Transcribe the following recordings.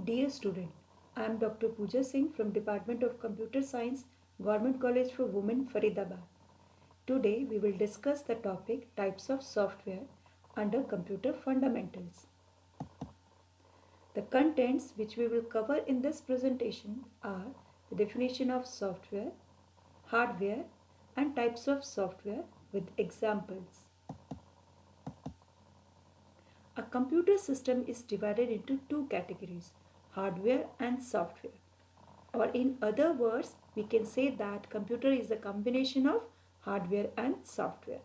Dear student, I am Dr. Pooja Singh from Department of Computer Science, Government College for Women, Faridabad. Today we will discuss the topic types of software under computer fundamentals. The contents which we will cover in this presentation are the definition of software, hardware and types of software with examples. A computer system is divided into two categories, hardware and software. Or in other words, we can say that computer is a combination of hardware and software.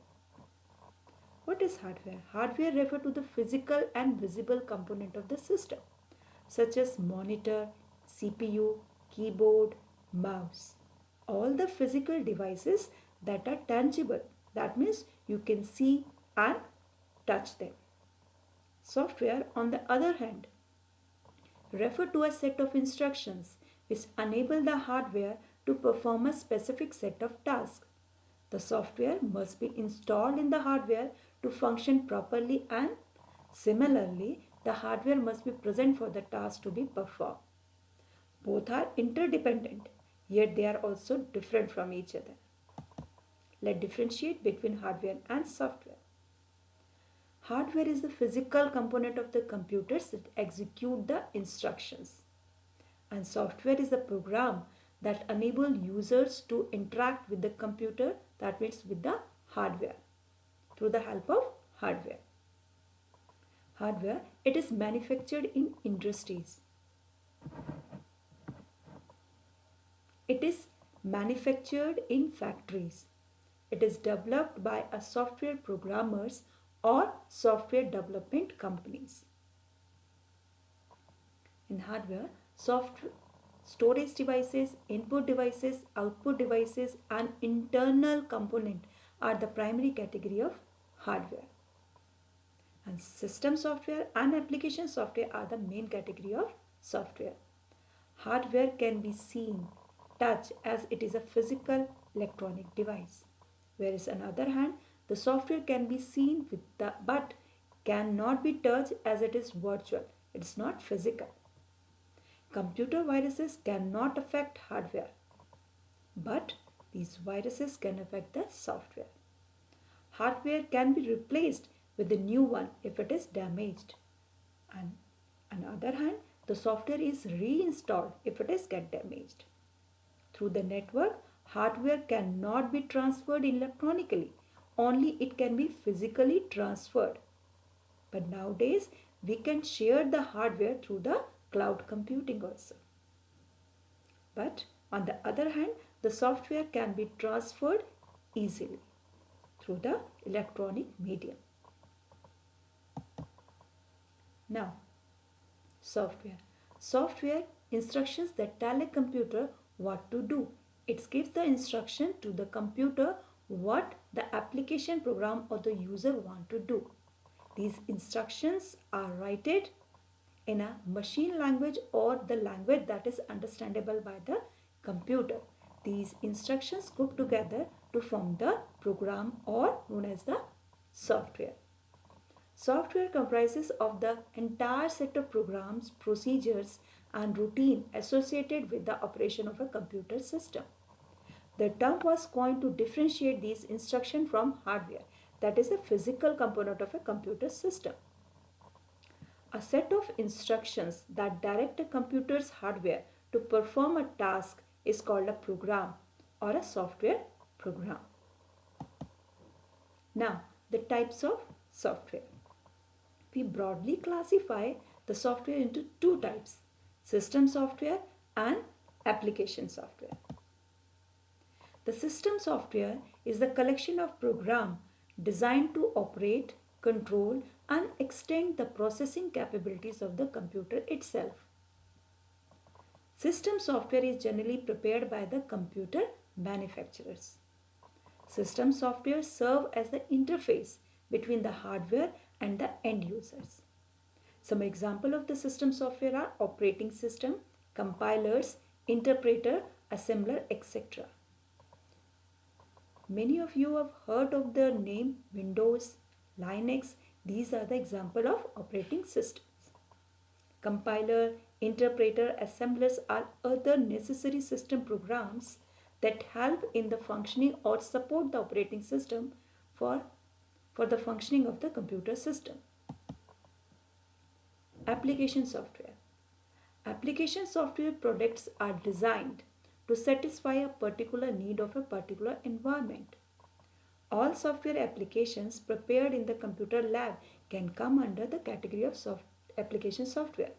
What is hardware? Hardware refers to the physical and visible component of the system, such as monitor, CPU, keyboard, mouse. All the physical devices that are tangible. That means you can see and touch them. Software, on the other hand, refer to a set of instructions which enable the hardware to perform a specific set of tasks. The software must be installed in the hardware to function properly, and similarly, the hardware must be present for the task to be performed. Both are interdependent, yet they are also different from each other. Let's differentiate between hardware and software. Hardware is the physical component of the computers that execute the instructions. And software is the program that enable users to interact with the computer, that means with the hardware, through the help of hardware. Hardware, it is manufactured in industries. It is manufactured in factories. It is developed by a software programmers or software development companies. In hardware, storage devices, input devices, output devices and internal component are the primary category of hardware. And system software and application software are the main category of software. Hardware can be seen, touched as it is a physical electronic device. Whereas on the other hand, the software can be seen but cannot be touched as it is virtual. It is not physical. Computer viruses cannot affect hardware, but these viruses can affect the software. Hardware can be replaced with a new one if it is damaged. And on the other hand, the software is reinstalled if it is get damaged. Through the network, hardware cannot be transferred electronically. Only it can be physically transferred. But nowadays, we can share the hardware through the cloud computing also. But on the other hand, the software can be transferred easily through the electronic medium. Now, software. Software instructions that tell a computer what to do. It gives the instruction to the computer what the application program or the user want to do. These instructions are written in a machine language or the language that is understandable by the computer. These instructions group together to form the program or known as the software. Software comprises of the entire set of programs, procedures and routine associated with the operation of a computer system. The term was coined to differentiate these instructions from hardware, that is a physical component of a computer system. A set of instructions that direct a computer's hardware to perform a task is called a program or a software program. Now, the types of software. We broadly classify the software into two types, system software and application software. The system software is the collection of programs designed to operate, control and extend the processing capabilities of the computer itself. System software is generally prepared by the computer manufacturers. System software serve as the interface between the hardware and the end users. Some example of the system software are operating system, compilers, interpreter, assembler, etc. Many of you have heard of the name Windows, Linux. These are the example of operating systems. Compiler, interpreter, assemblers are other necessary system programs that help in the functioning or support the operating system for, for the functioning of the computer system. Application software. Application software products are designed to satisfy a particular need of a particular environment. All software applications prepared in the computer lab can come under the category of application software.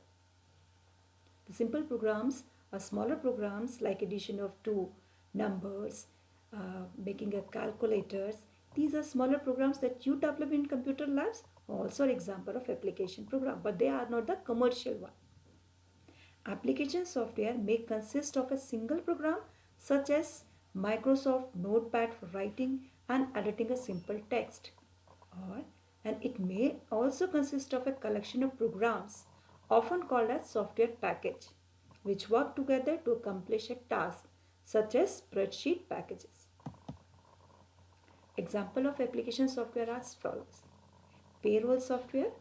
The simple programs are smaller programs like addition of two numbers, making a calculators. These are smaller programs that you develop in computer labs, also an example of application program, but they are not the commercial one. Application software may consist of a single program such as Microsoft Notepad for writing and editing a simple text, and it may also consist of a collection of programs often called as software package, which work together to accomplish a task such as spreadsheet packages. Example of application software are as follows. Payroll software,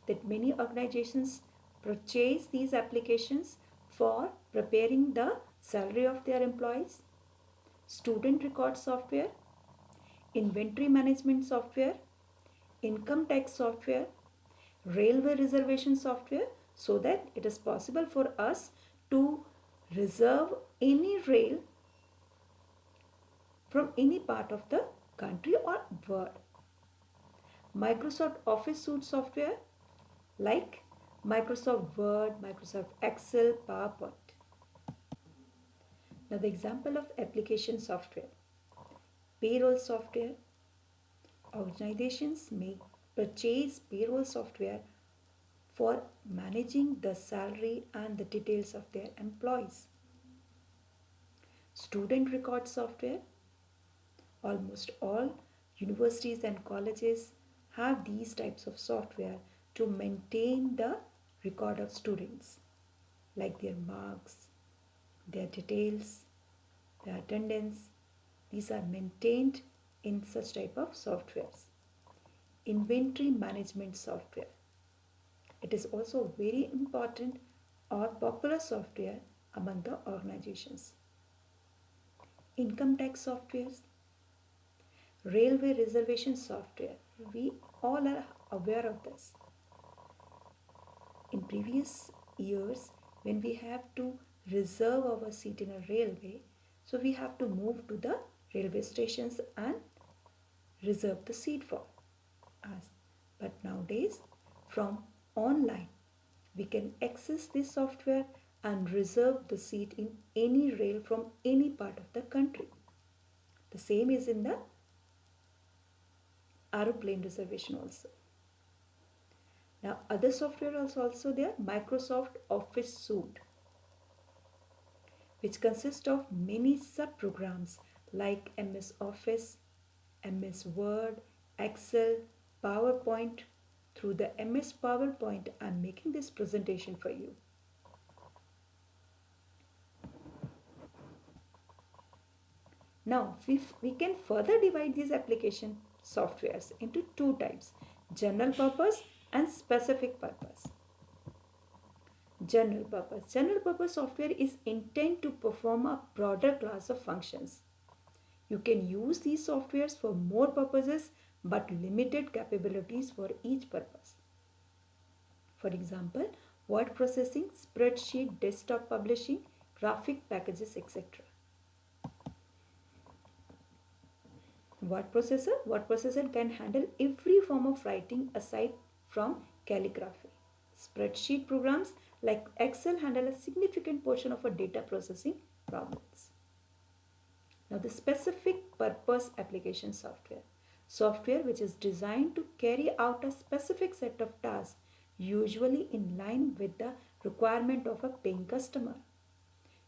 that many organizations purchase these applications for preparing the salary of their employees. Student record software, inventory management software, income tax software, railway reservation software, so that it is possible for us to reserve any rail from any part of the country or world. Microsoft Office suite software like Microsoft Word, Microsoft Excel, PowerPoint. Now the example of application software. Payroll software. Organizations may purchase payroll software for managing the salary and the details of their employees. Student record software. Almost all universities and colleges have these types of software to maintain the record of students, like their marks, their details, their attendance. These are maintained in such type of softwares. Inventory management software. It is also very important or popular software among the organizations. Income tax softwares. Railway reservation software. We all are aware of this. In previous years, when we have to reserve our seat in a railway, so we have to move to the railway stations and reserve the seat for us. But nowadays, from online, we can access this software and reserve the seat in any rail from any part of the country. The same is in the aeroplane reservation also. Now other software is also there. Microsoft Office suite, which consists of many sub-programs like MS Office, MS Word, Excel, PowerPoint. Through the MS PowerPoint, I am making this presentation for you. Now we can further divide these application softwares into two types: general purpose and specific purpose. General purpose. General purpose software is intended to perform a broader class of functions. You can use these softwares for more purposes but limited capabilities for each purpose. For example, word processing, spreadsheet, desktop publishing, graphic packages, etc. Word processor can handle every form of writing aside from calligraphy. Spreadsheet programs like Excel handle a significant portion of our data processing problems. Now the specific purpose application software. Software which is designed to carry out a specific set of tasks, usually in line with the requirement of a paying customer.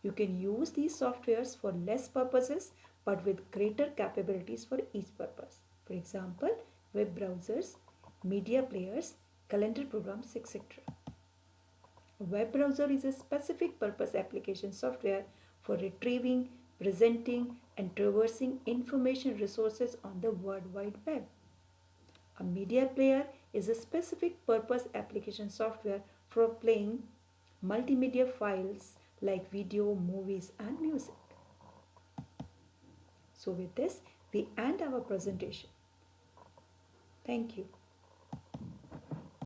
You can use these softwares for less purposes but with greater capabilities for each purpose. For example, web browsers, media players, calendar programs, etc. A web browser is a specific purpose application software for retrieving, presenting, and traversing information resources on the World Wide Web. A media player is a specific purpose application software for playing multimedia files like video, movies, and music. So with this, we end our presentation. Thank you.